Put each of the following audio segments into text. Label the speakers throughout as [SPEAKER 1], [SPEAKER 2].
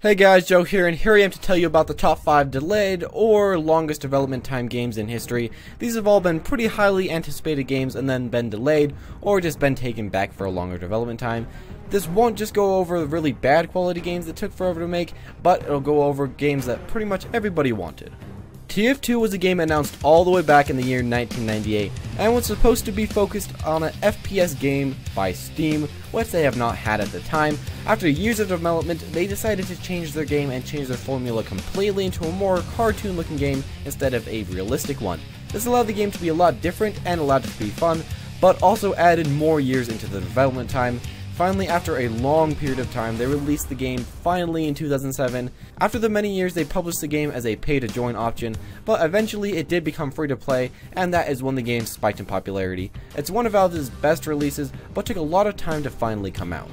[SPEAKER 1] Hey guys, Joe here, and here I am to tell you about the top 5 delayed or longest development time games in history. These have all been pretty highly anticipated games and then been delayed or just been taken back for a longer development time. This won't just go over really bad quality games that took forever to make, but it'll go over games that pretty much everybody wanted. TF2 was a game announced all the way back in the year 1998 and was supposed to be focused on an FPS game by Steam, which they have not had at the time. After years of development, they decided to change their game and change their formula completely into a more cartoon looking game instead of a realistic one. This allowed the game to be a lot different and allowed it to be fun, but also added more years into the development time. Finally, after a long period of time, they released the game finally in 2007. After the many years, they published the game as a pay-to-join option, but eventually it did become free to play, and that is when the game spiked in popularity. It's one of Valve's best releases, but took a lot of time to finally come out.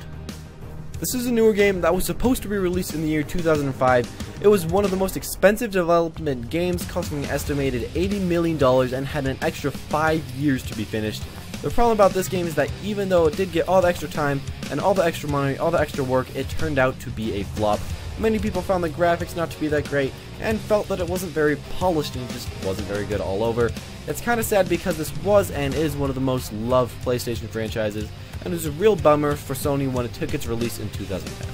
[SPEAKER 1] This is a newer game that was supposed to be released in the year 2005. It was one of the most expensive development games, costing an estimated $80 million and had an extra 5 years to be finished. The problem about this game is that even though it did get all the extra time and all the extra money, all the extra work, it turned out to be a flop. Many people found the graphics not to be that great and felt that it wasn't very polished and just wasn't very good all over. It's kind of sad because this was and is one of the most loved PlayStation franchises, and it was a real bummer for Sony when it took its release in 2010.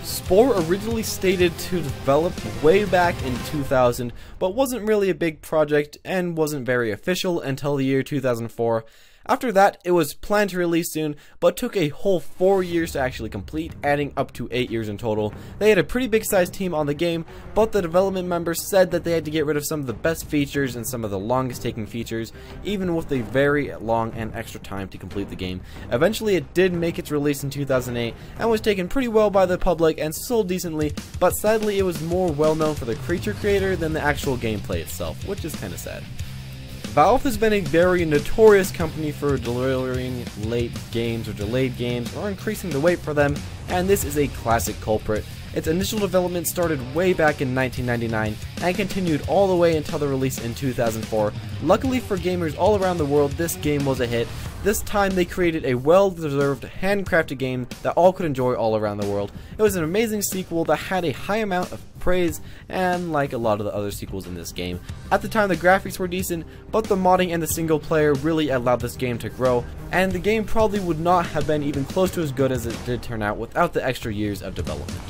[SPEAKER 1] Spore originally stated to develop way back in 2000, but wasn't really a big project and wasn't very official until the year 2004. After that, it was planned to release soon, but took a whole 4 years to actually complete, adding up to 8 years in total. They had a pretty big sized team on the game, but the development members said that they had to get rid of some of the best features and some of the longest taking features, even with a very long and extra time to complete the game. Eventually, it did make its release in 2008, and was taken pretty well by the public and sold decently, but sadly it was more well known for the creature creator than the actual gameplay itself, which is kinda sad. Valve has been a very notorious company for delivering late games or delayed games or increasing the wait for them, and this is a classic culprit. Its initial development started way back in 1999 and continued all the way until the release in 2004. Luckily for gamers all around the world, this game was a hit. This time they created a well-deserved, handcrafted game that all could enjoy all around the world. It was an amazing sequel that had a high amount of praise, and like a lot of the other sequels in this game. At the time the graphics were decent, but the modding and the single player really allowed this game to grow, and the game probably would not have been even close to as good as it did turn out without the extra years of development.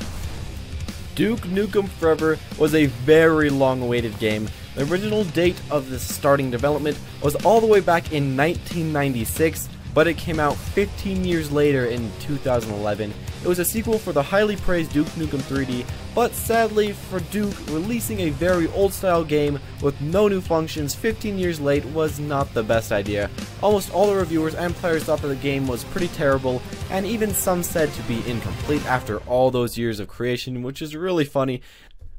[SPEAKER 1] Duke Nukem Forever was a very long-awaited game. The original date of the starting development was all the way back in 1996, but it came out 15 years later in 2011. It was a sequel for the highly praised Duke Nukem 3D, but sadly for Duke, releasing a very old-style game with no new functions 15 years late was not the best idea. Almost all the reviewers and players thought that the game was pretty terrible, and even some said to be incomplete after all those years of creation, which is really funny.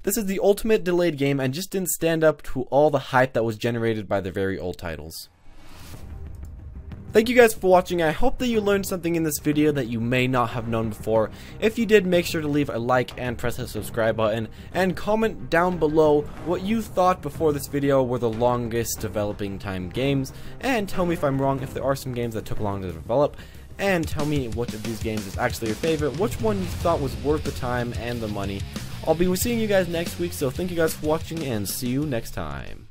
[SPEAKER 1] This is the ultimate delayed game and just didn't stand up to all the hype that was generated by the very old titles. Thank you guys for watching. I hope that you learned something in this video that you may not have known before. If you did, make sure to leave a like and press the subscribe button, and comment down below what you thought before this video were the longest developing time games, and tell me if I'm wrong, if there are some games that took long to develop, and tell me which of these games is actually your favorite, which one you thought was worth the time and the money. I'll be seeing you guys next week, so thank you guys for watching and see you next time.